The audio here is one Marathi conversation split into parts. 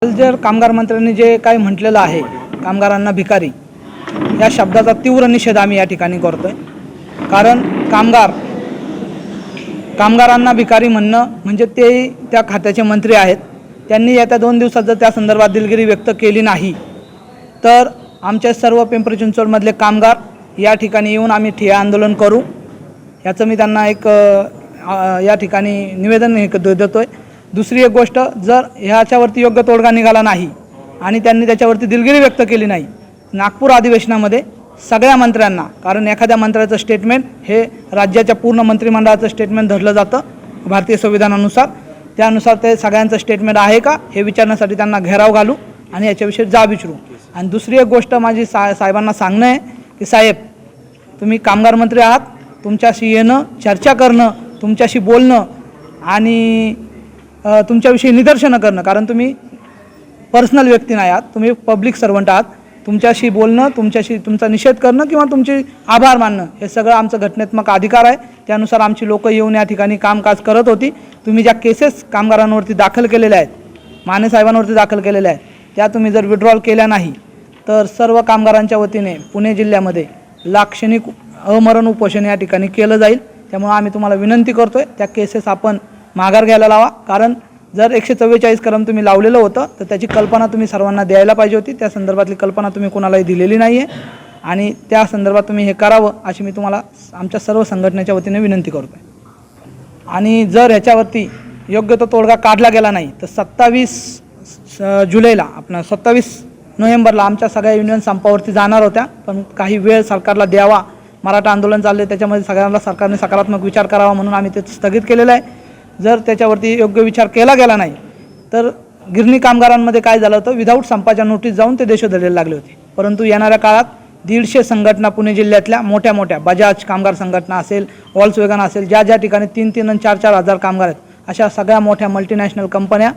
जर कामगार मंत्र्यांनी जे काही म्हटलेलं आहे कामगारांना भिकारी या शब्दाचा तीव्र निषेध आम्ही या ठिकाणी करतोय। कारण कामगारांना भिकारी म्हणणं म्हणजे ते त्या खात्याचे मंत्री आहेत, त्यांनी येत्या 2 दिवसात जर त्या संदर्भात दिलगिरी व्यक्त केली नाही तर आमचे सर्व पिंपरी चिंचवडमधले कामगार या ठिकाणी येऊन आम्ही ठिय्या आंदोलन करू। याचं मी त्यांना एक या ठिकाणी निवेदन देतोय। दुसरी एक गोष्ट, जर ह्याच्यावरती योग्य तोडगा निघाला नाही आणि त्यांनी त्याच्यावरती दिलगिरी व्यक्त केली नाही, नागपूर अधिवेशनामध्ये सगळ्या मंत्र्यांना, कारण एखाद्या मंत्र्याचं स्टेटमेंट हे राज्याच्या पूर्ण मंत्रिमंडळाचं स्टेटमेंट धरलं जातं भारतीय संविधानानुसार, त्यानुसार ते सगळ्यांचं स्टेटमेंट आहे का हे विचारण्यासाठी त्यांना घेराव घालू आणि याच्याविषयी जाब विचारू। आणि दुसरी एक गोष्ट माझी साहेबांना सांगणं आहे की साहेब, तुम्ही कामगार मंत्री आहात, तुमच्याशी येणं, चर्चा करणं, तुमच्याशी बोलणं आणि तुमच्याविषयी निदर्शनं करणं, कारण तुम्ही पर्सनल व्यक्ती नाही आहात, तुम्ही पब्लिक सर्वंट आहात, तुमच्याशी बोलणं, तुमचा निषेध करणं किंवा तुमचे आभार मानणं हे सगळं आमचं घटनात्मक अधिकार आहे। त्यानुसार आमची लोक येऊन या ठिकाणी कामकाज करत होती। तुम्ही ज्या केसेस कामगारांवरती दाखल केलेल्या आहेत, माने साहेबांवरती दाखल केलेल्या आहेत, त्या तुम्ही जर विड्रॉल केल्या नाही तर सर्व कामगारांच्या वतीने पुणे जिल्ह्यामध्ये लाक्षणिक अमरण उपोषण या ठिकाणी केलं जाईल। त्यामुळे आम्ही तुम्हाला विनंती करतोय त्या केसेस आपण माघार घ्यायला लावा, कारण जर 144 कलम तुम्ही लावलेलं होतं तर त्याची कल्पना तुम्ही सर्वांना द्यायला पाहिजे होती। त्या संदर्भातली कल्पना तुम्ही कोणालाही दिलेली नाही आहे आणि त्या संदर्भात तुम्ही हे करावं अशी मी तुम्हाला आमच्या सर्व संघटनेच्या वतीने विनंती करतोय। आणि जर ह्याच्यावरती योग्य तो तोडगा काढला गेला नाही तर 27 जुलैला 27 नोव्हेंबरला आमच्या सगळ्या युनियन संपावरती जाणार होत्या, पण काही वेळ सरकारला द्यावा, मराठा आंदोलन चालले त्याच्यामध्ये सगळ्यांना सरकारने सकारात्मक विचार करावा म्हणून आम्ही ते स्थगित केलेलं आहे। जर त्याच्यावरती योग्य विचार केला गेला नाही तर गिरणी कामगारांमध्ये काय झालं होतं, विदाऊट संपाच्या नोटीस जाऊन ते देशोधडीला लागले होते। परंतु येणाऱ्या काळात 150 संघटना पुणे जिल्ह्यातल्या मोठ्या बजाज कामगार संघटना असेल, वॉल्क्सवॅगन असेल, ज्या ठिकाणी 3-3 आणि 4-4 हजार कामगार आहेत, अशा सगळ्या मोठ्या मल्टीनॅशनल कंपन्या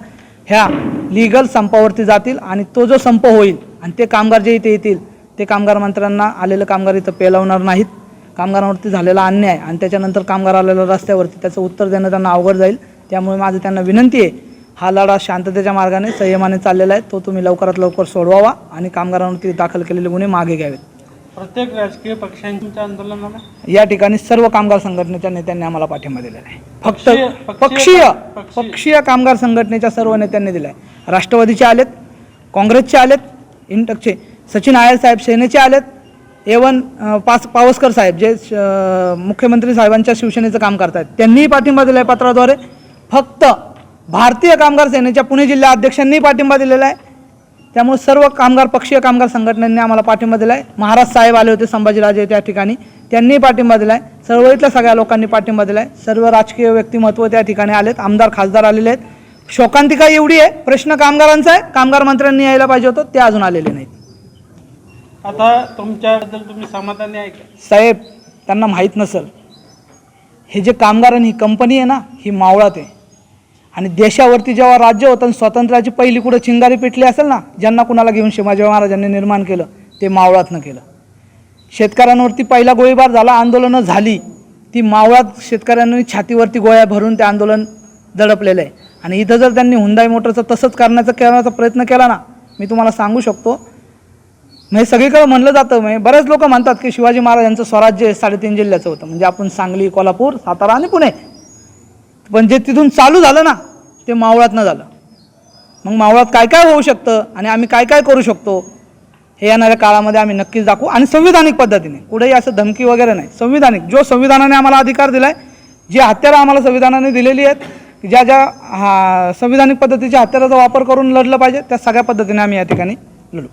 ह्या लीगल संपावरती जातील आणि तो जो संप होईल आणि ते कामगार जे इथे येतील ते कामगार मंत्र्यांना आलेलं कामगार इथं पेलवणार नाहीत। कामगारांवरती झालेला अन्याय आणि त्याच्यानंतर कामगार आलेल्या रस्त्यावरती त्याचं उत्तर देणं त्यांना अवघड जाईल। त्यामुळे माझं त्यांना विनंती आहे, हा लढा शांततेच्या मार्गाने संयमाने चाललेला आहे, तो तुम्ही लवकरात लवकर सोडवावा आणि कामगारांवरती दाखल केलेले गुन्हे मागे घ्यावेत। प्रत्येक राजकीय पक्षांच्या आंदोलनाला या ठिकाणी सर्व कामगार संघटनेच्या नेत्यांनी आम्हाला पाठिंबा दिलेला आहे। फक्त पक्षीय कामगार संघटनेच्या सर्व नेत्यांनी दिला आहे। राष्ट्रवादीचे आलेत, काँग्रेसचे आलेत, इंटकचे सचिन आयर साहेब सेनेचे आलेत, एवन पावसकर साहेब जे मुख्यमंत्री साहेबांच्या शिवसेनेचं काम करतात त्यांनीही पाठिंबा दिला आहे पत्राद्वारे। फक्त भारतीय कामगार सेनेच्या पुणे जिल्हा अध्यक्षांनी पाठिंबा दिलेला आहे। त्यामुळे सर्व पक्षीय कामगार संघटनांनी आम्हाला पाठिंबा दिला आहे। महाराज साहेब आले होते, संभाजीराजे त्या ठिकाणी, त्यांनी पाठिंबा दिला आहे। चळवळीतल्या सगळ्या लोकांनी पाठिंबा दिला आहे। सर्व राजकीय व्यक्तिमत्व त्या ठिकाणी आलेत, आमदार खासदार आलेले आहेत। शोकांतिका एवढी आहे, प्रश्न कामगारांचा आहे, कामगार मंत्र्यांनी यायला पाहिजे होतं, ते अजून आलेले नाहीत। आता तुमच्याबद्दल तुम्ही समाधानी आहे का साहेब? त्यांना माहीत नसेल, हे जे कामगार आणि ही कंपनी आहे ना, ही मावळात आहे आणि देशावरती जेव्हा राज्य होतं आणि स्वातंत्र्याची पहिली कुठं चिंगारी पेटली असेल ना, ज्यांना कुणाला घेऊन शिवाजी महाराजांनी निर्माण केलं ते मावळातनं केलं। शेतकऱ्यांवरती पहिला गोळीबार झाला, आंदोलनं झाली, ती मावळात शेतकऱ्यांनी छातीवरती गोळ्या भरून ते आंदोलन दडपलेलं आहे। आणि इथं जर त्यांनी हुंदाई मोटरचं तसंच करण्याचा प्रयत्न केला ना, मी तुम्हाला सांगू शकतो, म्हणजे सगळीकडे म्हणलं जातं, म्हणजे बरेच लोक म्हणतात की शिवाजी महाराजांचं स्वराज्य 3.5 जिल्ह्याचं होतं, म्हणजे आपण सांगली, कोल्हापूर, सातारा आणि पुणे, पण जे तिथून चालू झालं ना ते मावळातनं झालं। मग मावळात काय काय होऊ शकतं आणि आम्ही काय काय करू शकतो हे येणाऱ्या काळामध्ये आम्ही नक्कीच दाखवू। आणि संविधानिक पद्धतीने, कुठेही असं धमकी वगैरे नाही, संविधानिक जो संविधानाने आम्हाला अधिकार दिला आहे, जे हत्यारं आम्हाला संविधानाने दिलेली आहेत, ज्या संविधानिक पद्धतीच्या हत्याराचा वापर करून लढलं पाहिजे, त्या सगळ्या पद्धतीने आम्ही या ठिकाणी लढू।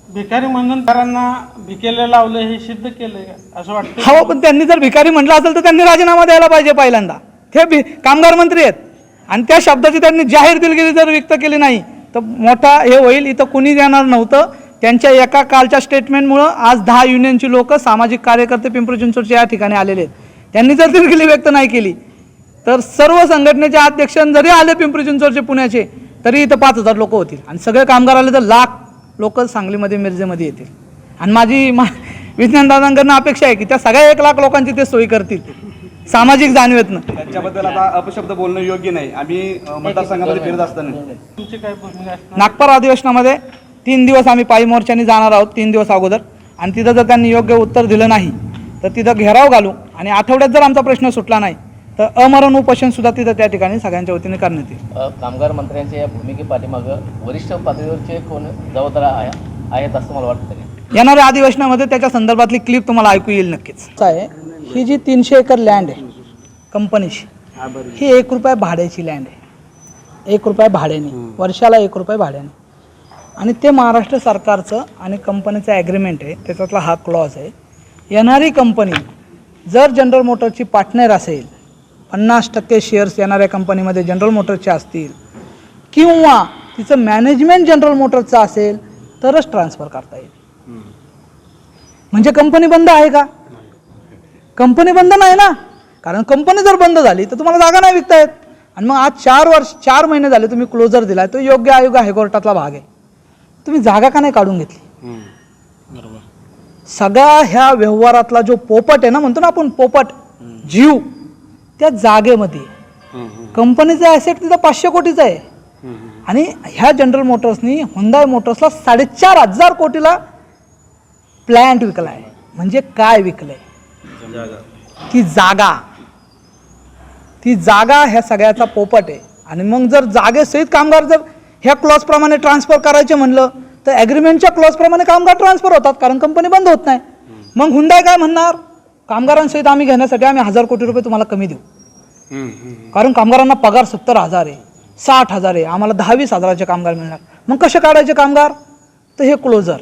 भिकारी म्हणून घरांना भिकेला लावलं हे सिद्ध केलंय का असं वाटतं? हो, पण त्यांनी जर भिकारी म्हटलं असेल तर त्यांनी राजीनामा द्यायला पाहिजे पहिल्यांदा। ते कामगार मंत्री आहेत आणि त्या शब्दाची त्यांनी जाहीर दिलगिरी जर व्यक्त केली नाही तर मोठा हे होईल। इथं कुणी येणार नव्हतं, त्यांच्या एका कालच्या स्टेटमेंटमुळं आज 10 युनियनची लोक, सामाजिक कार्यकर्ते पिंपरी चिंचवडचे या ठिकाणी आलेले आहेत। त्यांनी जर दिलगिरी व्यक्त नाही केली तर सर्व संघटनेचे अध्यक्ष जरी आले पिंपरी चिंचवडचे पुण्याचे तरी इथं 5000 लोक होतील आणि सगळे कामगार आले तर लाख लोक सांगलीमध्ये मिरजेमध्ये येतील। आणि माझी विज्ञानदादांकडून अपेक्षा आहे की त्या सगळ्या 1 लाख लोकांची ते सोयी करतील। सामाजिक जाणीवेतनं. त्यांच्याबद्दल आता अपशब्द बोलणं योग्य नाही. आम्ही मतदारसंघामध्ये फिरत असताना तुमची काय भूमिका असणार? नागपूर अधिवेशनामध्ये 3 दिवस आम्ही पायी मोर्चाने जाणार आहोत 3 दिवस अगोदर, आणि तिथं जर त्यांनी योग्य उत्तर दिलं नाही तर तिथं घेराव घालू, आणि आठवड्यात जर आमचा प्रश्न सुटला नाही तर अमरण उपोषण सुद्धा तिथं त्या ठिकाणी सगळ्यांच्या वतीने करण्यात येईल. कामगार मंत्र्यांच्या या भूमिकेपाठीमागं वरिष्ठ पातळीवरचे कोण जबाबदार आहेत असं मला वाटतं का? येणाऱ्या अधिवेशनामध्ये त्याच्या संदर्भातली क्लिप तुम्हाला ऐकू येईल नक्कीच. आहे ही जी 300 एकर लँड आहे कंपनीची, ही 1 रुपया भाड्याची लँड आहे. 1 रुपया भाड्याने, वर्षाला 1 रुपया भाड्याने. आणि ते महाराष्ट्र सरकारचं आणि कंपनीचं ॲग्रीमेंट आहे, त्याच्यातला हा क्लॉज आहे. येणारी कंपनी जर जनरल मोटरची पार्टनर असेल, 50% शेअर्स येणाऱ्या कंपनीमध्ये जनरल मोटरचे असतील, किंवा तिचं मॅनेजमेंट जनरल मोटरचं असेल तरच ट्रान्सफर करता येईल. म्हणजे कंपनी बंद आहे का? कंपनी बंद नाही ना, कारण कंपनी जर बंद झाली तर तुम्हाला जागा नाही विकता येत. आणि मग आज 4 महिने झाले तुम्ही क्लोजर दिलाय, तो योग्य आयोग हायकोर्टातला भाग आहे. तुम्ही जागा का नाही काढून घेतली? सगळा ह्या व्यवहारातला जो पोपट आहे ना, म्हणतो ना आपण पोपट, जीव त्या जागेमध्ये. कंपनीचा ॲसेट तिथं 500 कोटीचा आहे, आणि ह्या जनरल मोटर्सनी हुंदाय मोटर्सला 4,500 कोटीला प्लॅन्ट विकला आहे. म्हणजे काय विकलंय? ती जागा ह्या सगळ्याचा पोपट आहे. आणि मग जर जागेसहित कामगार जर ह्या क्लॉजप्रमाणे ट्रान्सफर करायचे म्हणलं तर ॲग्रीमेंटच्या क्लॉजप्रमाणे कामगार ट्रान्सफर होतात, कारण कंपनी बंद होत नाही. मग हुंदाय काय म्हणणार? कामगारांसहित आम्ही घेण्यासाठी आम्ही 1,000 कोटी रुपये तुम्हाला कमी देऊ, कारण कामगारांना पगार 70,000 आहे, 60,000 आहे, आम्हाला 10-20 हजाराचे कामगार मिळणार. मग कसे काढायचे कामगार? तर हे क्लोजर.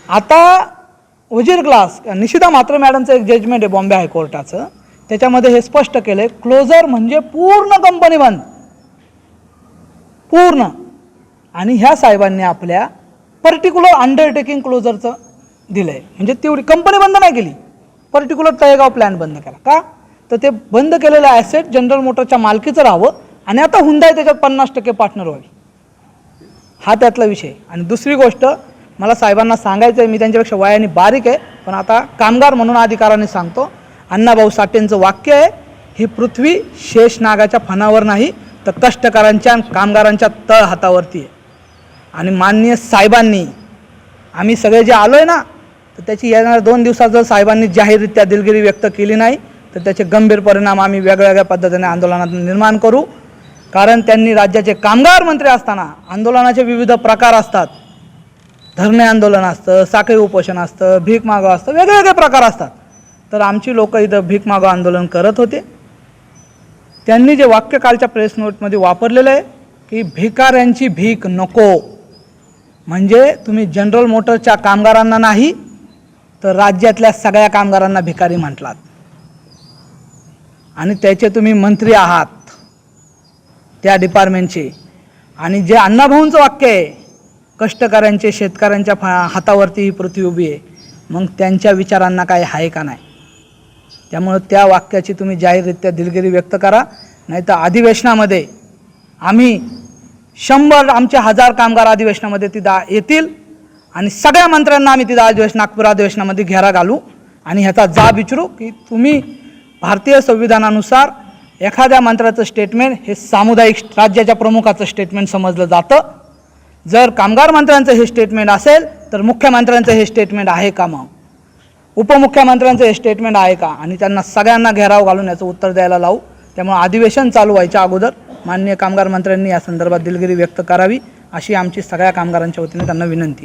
आता वजीर ग्लास निशिता म्हात्रे मॅडमचं एक जजमेंट आहे बॉम्बे हायकोर्टाचं, त्याच्यामध्ये हे स्पष्ट केलं आहे, क्लोजर म्हणजे पूर्ण कंपनी बंद, पूर्ण. आणि ह्या साहेबांनी आपल्या पर्टिक्युलर अंडरटेकिंग क्लोजरचं दिलं आहे. म्हणजे तेवढी कंपनी बंद नाही केली, पर्टिक्युलर तळेगाव प्लॅन बंद केला. का? तर ते बंद केलेलं ॲसेट जनरल मोटरच्या मालकीचं राहावं, आणि आता हुंदाय त्याच्यात 50% पार्टनर व्हावी, हा त्यातला विषय. आणि दुसरी गोष्ट मला साहेबांना सांगायचं आहे, मी त्यांच्यापेक्षा वयाने बारीक आहे, पण आता कामगार म्हणून अधिकाराने सांगतो. अण्णाभाऊ साठेंचं वाक्य आहे, ही पृथ्वी शेषनागाच्या फणावर नाही तर कष्टकऱ्यांच्या कामगारांच्या तळ हातावरती आहे. आणि माननीय साहेबांनी, आम्ही सगळे जे आलो आहे ना, तर त्याची येणाऱ्या 2 दिवसात जर साहेबांनी जाहीररित्या दिलगिरी व्यक्त केली नाही तर त्याचे गंभीर परिणाम आम्ही वेगवेगळ्या पद्धतीने आंदोलनात निर्माण करू. कारण त्यांनी राज्याचे कामगार मंत्री असताना आंदोलनाचे विविध प्रकार असतात, धरणे आंदोलन असतं, साखळी उपोषण असतं, भीक मागो असतं, वेगवेगळे प्रकार असतात. तर आमची लोक इथं भीक मागो आंदोलन करत होते. त्यांनी जे वाक्य कालच्या प्रेस नोटमध्ये वापरलेलं आहे की भिकाऱ्यांची भीक नको, म्हणजे तुम्ही जनरल मोटरच्या कामगारांना नाही तर राज्यातल्या सगळ्या कामगारांना भिकारी म्हटलात, आणि त्याचे तुम्ही मंत्री आहात त्या डिपार्टमेंटचे. आणि जे अण्णाभाऊंचं वाक्य आहे, कष्टकऱ्यांचे शेतकऱ्यांच्या हातावरती ही पृथ्वी उभी आहे, मग त्यांच्या विचारांना काय आहे का नाही? त्यामुळे त्या वाक्याची तुम्ही जाहीररित्या दिलगिरी व्यक्त करा, नाही तर अधिवेशनामध्ये आम्ही 100 आमचे 1000 कामगार अधिवेशनामध्ये तिथं येतील, आणि सगळ्या मंत्र्यांना आम्ही तिथं नागपूर अधिवेशनामध्ये घेरा घालू, आणि ह्याचा जाब विचारू की तुम्ही भारतीय संविधानानुसार एखाद्या मंत्र्याचं स्टेटमेंट हे सामुदायिक राज्याच्या प्रमुखाचं स्टेटमेंट समजलं जातं. जर कामगार मंत्र्यांचं हे स्टेटमेंट असेल तर मुख्यमंत्र्यांचं हे स्टेटमेंट आहे का, मग उपमुख्यमंत्र्यांचं हे स्टेटमेंट आहे का? आणि त्यांना सगळ्यांना घेराव घालून याचं उत्तर द्यायला लावू. त्यामुळे अधिवेशन चालू व्हायच्या अगोदर माननीय कामगार मंत्र्यांनी या संदर्भात दिलगिरी व्यक्त करावी, अशी आमची सगळ्या कामगारांच्या वतीने त्यांना विनंती आहे.